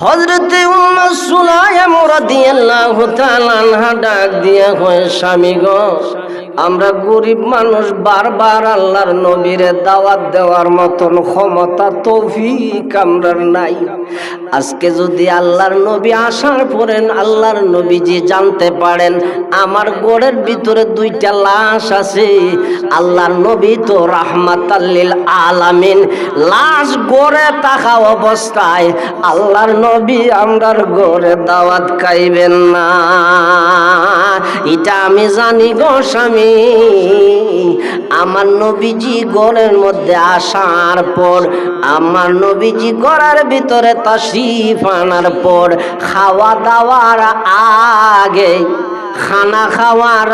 হযরতে উম্মে সুলাইম রাদিয়াল্লাহু তাআলা আনহা ডাক দিয়ে কয়, স্বামী গো, আমরা গরিব মানুষ, বারবার আল্লাহর নবীরে দাওয়াত দেওয়ার মতন ক্ষমতা তৌফিক আমরার নাই। আজকে যদি আল্লাহর নবী আসার পরে আল্লাহর নবীজি জানতে পারেন আমার ঘরের ভিতরে দুইটা লাশ আছে, আল্লাহর নবী তো রাহমাতাল লিল আলামিন, লাশ ঘরে থাকা অবস্থায় আল্লাহর নবী আমরার ঘরে দাওয়াত খাইবেন না। এটা আমি জানি গো স্বামী। আমার নবীজি ঘরের মধ্যে আসার পর, আমার নবীজি ঘরের ভিতরে তাশরীফ আনার পর, খাওয়া দাওয়ার আগে, খানা খাওয়ার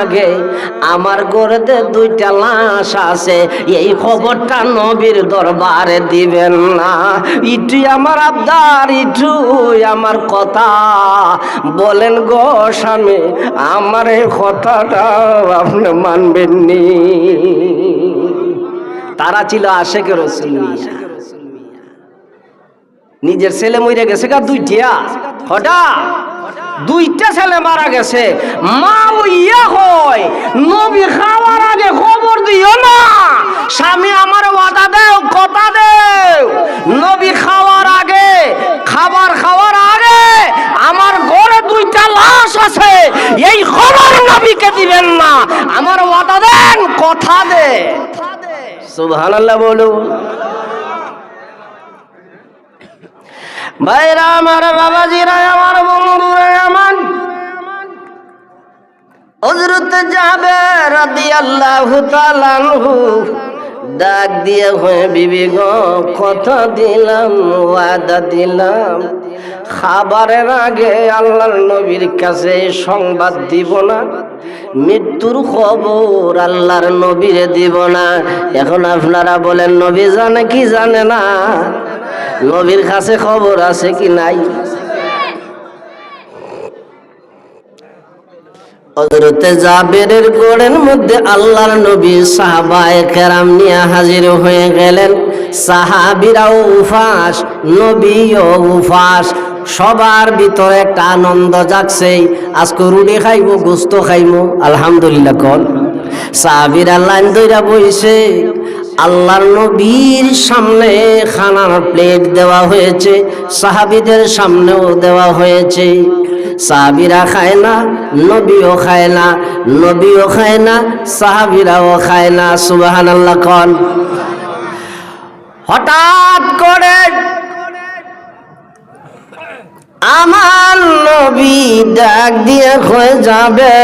আগে আমার ঘরেতে দুইটা লাশ আছে, এই খবরটা নবীর দরবারে দিবেন না। ইটুই আমার আবদার, ইটুই আমার কথা। বলেন গো স্বামী, আমার এই কথাটা আপনি মানবেননি। তারা ছিল আশেকে রাসূল মিয়া। নিজের ছেলে মরে গেছে গা দুইটা, হঠাৎ দুইটা ছেলে মারা গেছে। মা ইয়া হয় নবী খাওয়ার আগে খবর দিও না, স্বামী আমার ওয়াদা দেও, কথা দেও, নবী খাওয়ার আগে, খাবার খাওয়ার আগে আমার ঘরে দুইটা লাশ আছে, এই খবর নবীকে দিবেন না, আমার ওয়াদা দেন, কথা দে। সুবহানাল্লাহ বলুন। ভাইরা আমার, বাবাজিরা আমার, বন্ধুরা আমার, হযরত জাবের রাদিয়াল্লাহু তাআলা আনহু ডাক দিয়ে হয়ে, বিবি গো কথা দিলাম, ওয়াদা দিলাম, খাবারের আগে আল্লাহর নবীর কাছে সংবাদ দিব না, মৃত্যুর খবর আল্লাহর নবীরে দিব না। এখন আপনারা বলেন নবী জানে কি জানে না? নবীর কাছে খবর আছে কি নাই? হযরতে জাবেরের গোড়ের মধ্যে আল্লাহর নবী সাহাবায়ে কেরাম নিয়ে হাজির হয়ে গেলেন। সাহাবীরাও উফাস, নবীও উফাস, সবার ভিতরে একটা আনন্দ জাগছে। আজকে রুটি খাইবো, গোস্ত খাইবো, আলহামদুলিল্লাহ কোন। সাহাবীরা লাইন ধইরা বইছে, আল্লাহর নবীর সামনে খানার প্লেট দেওয়া হয়েছে, সাহাবীদের সামনেও দেওয়া হয়েছে। সাহাবীরা খায় না, নবীও খায় না, নবীও খায় না, সাহাবীরাও খায় না। সুবহানাল্লাহ কোন। হঠাৎ করে আমার নবী ডাক দিয়ে হয়ে যাবে,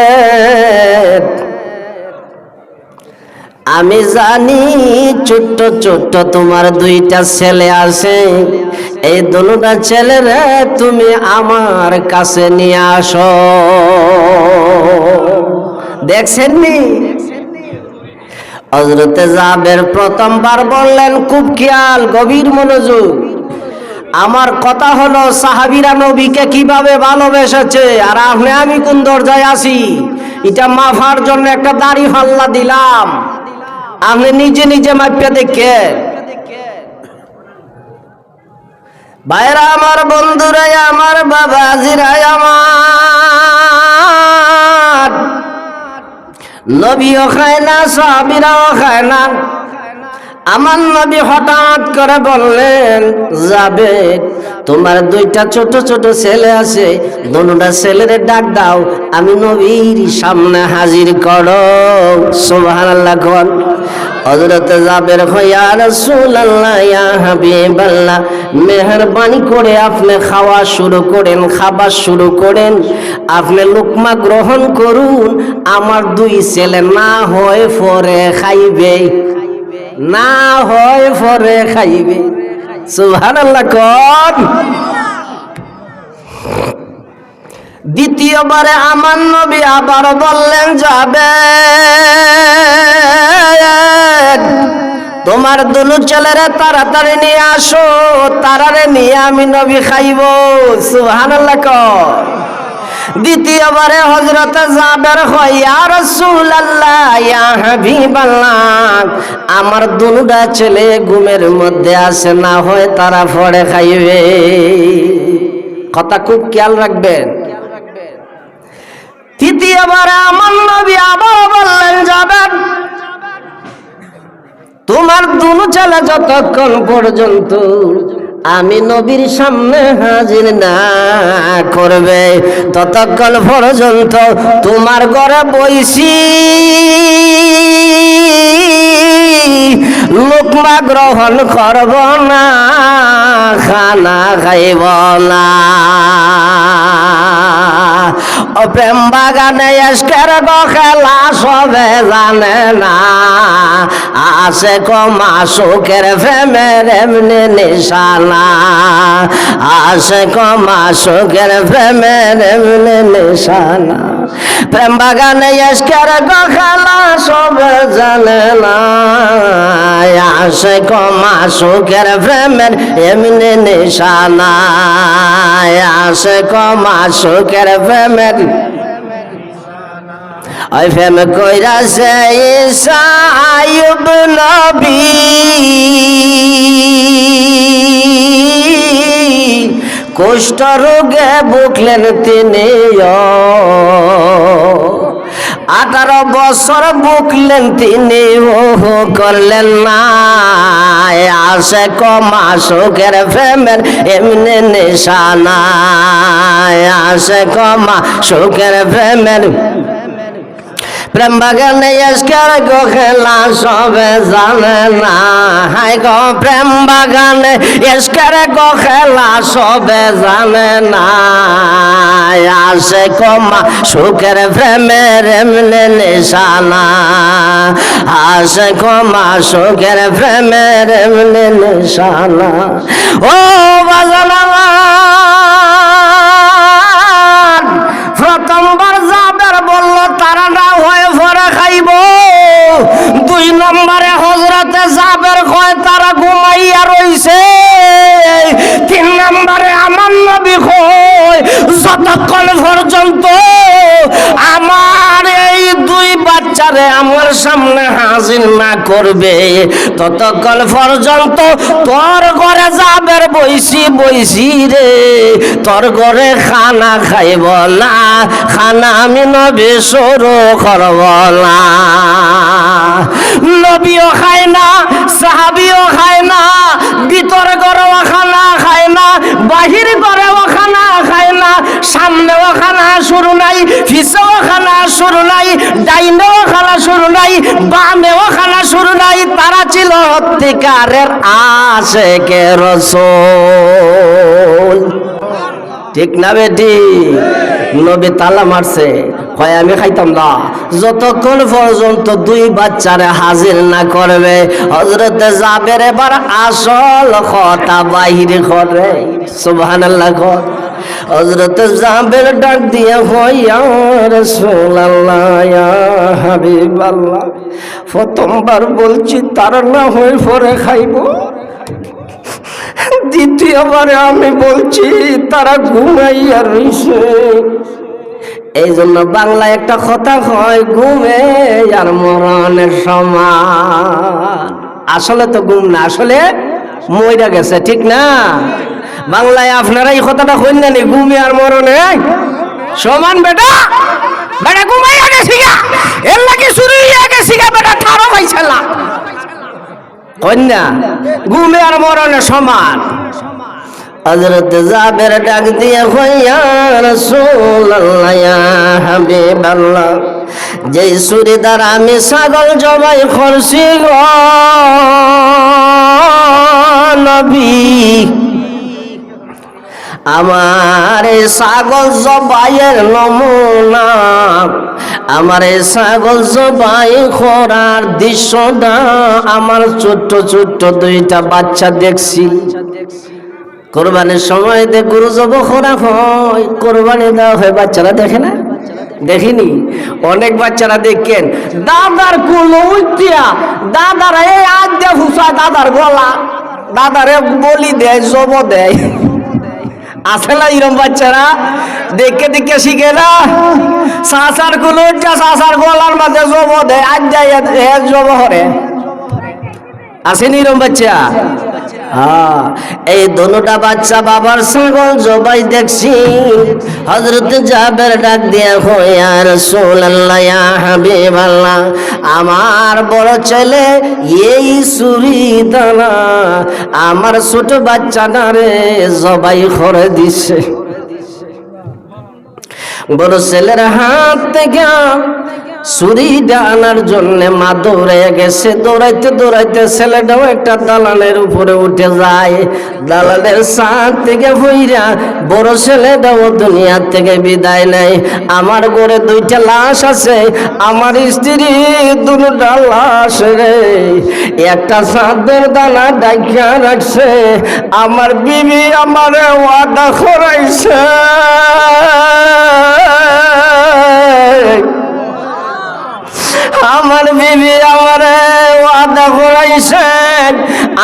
আমি জানি ছোট্ট ছোট্ট তোমার দুইটা ছেলে আছে, এই দুটা ছেলেরে তুমি আমার কাছে নিয়ে আসো। দেখছেন নি? হযরতে জাবের প্রথমবার বললেন, খুব খেয়াল, গভীর মনোযোগ। আমার কথা হলো সাহাবীরা নবীকে কিভাবে ভালোবেসেছে, আর আমি কোন দরজায় আছি, এটা মাফার জন্য একটা দাড়ি ফাল্লা দিলাম, আপনি নিজে নিজে মাপে দেখেন। ভাইরা আমার, বন্ধুরা আমার, বাবাজিরা আমার, নবীও খায় না, সাহাবীরাও খায় না। আমার নবী হঠাৎ করে বললেন, যাবে তোমার দুইটা ছোট ছোট ছেলে আছে, দুটা ছেলেরে ডাক দাও, আমি নবীর সামনে হাজির করো। সুবহানাল্লাহ কোন। হযরত জাবের ইয়া রাসূলুল্লাহ, ইয়া হাবিবাল্লাহ, মেহেরবানি করে আপনি খাওয়া শুরু করেন, খাবার শুরু করেন, আপনি লোকমা গ্রহণ করুন, আমার দুই ছেলে না হয় পরে খাইবে, না হয় পরে খাইবে। সুবহানাল্লাহ কোন। দ্বিতীয়বারে আমার নবী আবার বললেন, যাবে তোমার দুলু ছেলেরা তাড়াতাড়ি নিয়ে আসো, তারারে নিয়ে আমি নবী খাইব। সুবহানাল্লাহ কোন। দ্বিতীয়বারে হযরত জাবের কয়, ইয়া রাসূলুল্লাহ, ইয়া হাবিবাল্লাহ, আমার দুটা ছেলে ঘুমের মধ্যে আছে, না হয় তারা পরে খাইবে। কথা খুব খেয়াল রাখবেন। তৃতীয়বারে আমার নবী আবার বললেন, যাবেন তোমার দুটো ছেলে যতক্ষণ পর্যন্ত আমি নবীর সামনে হাজির না করবে, ততক্ষণ পর্যন্ত তোমার ঘরে বইছি লোকমা গ্রহণ করব না, খানা খাইব না। ও প্রেম বাগানে এসকের খেলা সবে জানে না, আসে কমা সুখের প্রেমের এমনি নিশানা, আসে কমা সুখের প্রেমের এমনি নিশানা। প্রেম বাগানে এসকের খেলা সবে জানে না, আসে কমা সুখের প্রেমের এমনি নিশানা, আসে কমা সুখের প্রেমের। ওই প্রেম কইরাছে ঈসা আইয়ুব নবী, কুষ্ঠ রোগে ভুগলেন তিনি 18 বছর ভুগলেন তিনি করলেন না আসে কমা সুখের প্রেমের এমনি নিশানা আসে কমা সুখের প্রেমের প্রেম বাগানে এসকার গো খেলা সবে জানে না হাই গো প্রেম বাগানে এসকার গো খেলা সবে জানে না আসে কমা সুখের প্রেমের এমনি নিশানা আসে কমা সুখের প্রেমের এমনি নিশানা ও বাজানা প্রথমবার যাবের বলল তারা না হয়ে ভরে খাইব 2 নম্বরে হযরতে যাবের কয় তারা ঘুমাইয়া রইছে 3 নম্বরে আমার নবী কয় যতক্ষণ পর্যন্ত আমার এই 2 বাচ্চারে আমার সামনে হাজির না করবে ততক্ষণ পর্যন্ত তোর ঘরে যাবের বইছি রে তোর ঘরে খানা খাইব না খানা আমি নবী শুরু করব না নবীও খায় না সাহাবীও খায় না ভিতর ঘরেও খানা খায় না বাহির ঘরেও খানা খায় না সামনেও খানা শুরু নাই পিছেও খানা শুরু নাই ডাইনেও খানা শুরু নাই বামেও খানা শুরু নাই তারা ছিল সত্যিকারের আশিকে রাসূল ঠিক না বেটি নবী তালা মারছে হয় আমি খাইতাম না যতক্ষণ পর্যন্ত 2 বাচ্চারে হাজির না করবে হযরতে জাবের এবার আসল কথা বাহির করে সুবহানাল্লাহ হযরতে জাবের ডাক দিয়া হয় ইয়া রাসূলুল্লাহ ইয়া হাবিবাল্লাহ প্রথমবার বলছি তার না হয়ে পরে খাইবো দ্বিতীয়বারে আমি বলছি তারা ঘুমাইয়া রইছে এই জন্য বাংলায় একটা কথা হয় ঘুমে আর মরণের সমান আসলে তো ঘুম না আসলে মইরা গেছে ঠিক না বাংলায় আপনারা এই কথাটা কইন না ঘুমে আর মরণে সমান বেটা বেটা ঘুমাইয়া গেছি গা এর লাগি শুরু হইয়া গেছি গা বেটা ঠাড়ো হইছলা কন্যা ঘুমে আর মরণে সমান হযরত জাবের ডাক দিয়ে ইয়া রাসূলুল্লাহ ইয়া হাবিবাল্লাহ যেই ছুরি দ্বারা আমি ছাগল জবাই করছি গো নবী আমার এই ছাগল জবাইয়ের নমুনা আমার এই ছাগল জবাই করার দৃশ্যটা আমার ছোট্ট ছোট্ট 2টা বাচ্চা দেখছি কোরবানির সময় গরু জব করা হয় কোরবানি দেওয়া হয় বাচ্চারা দেখে না দেখিনি অনেক বাচ্চারা দেখেন দাদার কুলো উঠিয়া দাদার এই আজ দিয়ে ফুসায় দাদার গলা দাদারে বলি দেয় জব দেয় আছে না এরকম বাচ্চারা দেখে দেখে শিখে না সাসার কুলো উঠা সাসার গলার মাঝে জব দেয় আজ দেয় জব হরে আসেনি এরকম বাচ্চা এই দুটা বাচ্চা বাবার ছাগল জবাই দেখছি হযরত জাবের ডাক দিয়া ইয়া রাসূলুল্লাহ ইয়া হাবিবাল্লাহ আমার বড় ছেলে এই ছুরি দ্বারা আমার ছোট বাচ্চাটারে জবাই করে দিছে বড় ছেলের হাত থেকে ছুরিটা আনার জন্য মা দৌড়ে গেছে দৌড়াইতে দৌড়াইতে ছেলেটাও একটা দালানের উপরে উঠে যায় দালানের ছাদ থেকে হইরা বড় ছেলেটাও দুনিয়া থেকে বিদায় নেয় আমার ঘরে 2টা লাশ আছে আমার স্ত্রী 2টা লাশ রে একটা ছাদের দানা ডাইকা রাখছে আমার বিবি আমারে ওয়াদা করাইছে আমার বিবি আমারে ওয়াদা করাইছে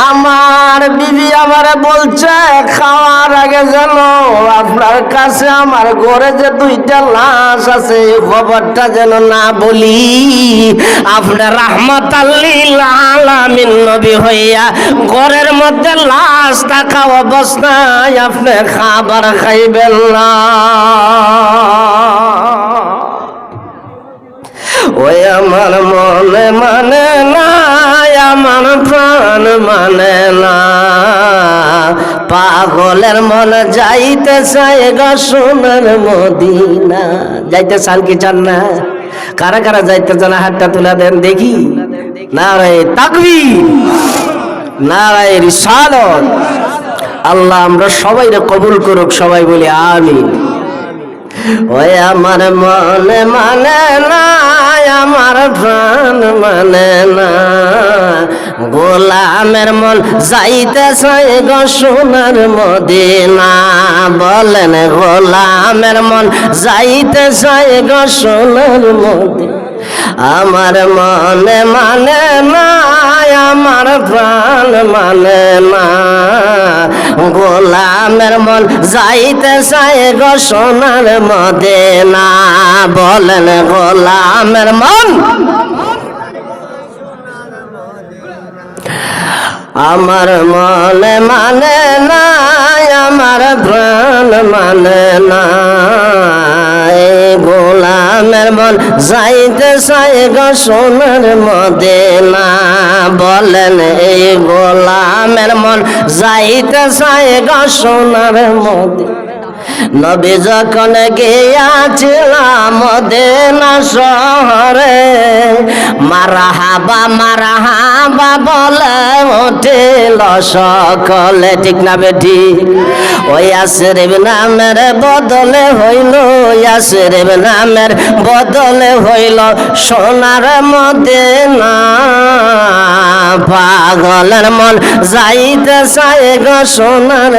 আমার বিবি আমারে বলছে খাওয়ার আগে যেন আপনার কাছে আমার ঘরে যে দুইটা লাশ আছে এই খবরটা যেন না বলি। আপনার রাহমাতাল লিল আলামিন নবী হইয়া ঘরের মধ্যে লাশ থাকা অবস্থায় আপনি খাবার খাইবেন না। ওই আমার মনে মানে না, আমার প্রাণ মানে না, পাগলের মন যাইতে চায় গো সোনার মদিনা। যাইতে চান কি চান না? কারা কারা যাইতে চান হাতটা তুলে দেন দেখি। নারায়ে তাকবীর, নারায়ে রিসালাত। আল্লাহ আমরা সবাইরে কবুল করুক, সবাই বলি আমিন। ওই আমার মনে মানে না, আমার প্রাণ মানে না, গোলামের মন যাইতে চায় গো সোনার মদিনা। বলেন গোলামের মন যাইতে চায় গো সোনার মদিনা। আমার মনে মানে না, আমার প্রাণ মানে না, গোলামের মন যাইতে চায় গো সোনার মদিনা। বলেন গোলামের মন আমার মনে মানে না, আমার প্রাণ মানে না, গোলামের মন যাইতে চায় গো সোনার মদিনা। বলেন এই গোলামের মন যাইতে চায় গো সোনার মদিনা। নবী যখন গিয়াছিলাম মদিনা শহরে, মারহাবা মারহাবা বলে উঠিল সকলে, ঠিক না বেটি? ওই ইয়াসরিব নামের বদলে হইল, ইয়াসরিব নামের বদলে হইল সোনার মদিনা। পাগলের মন যাইতে চায় গো সোনার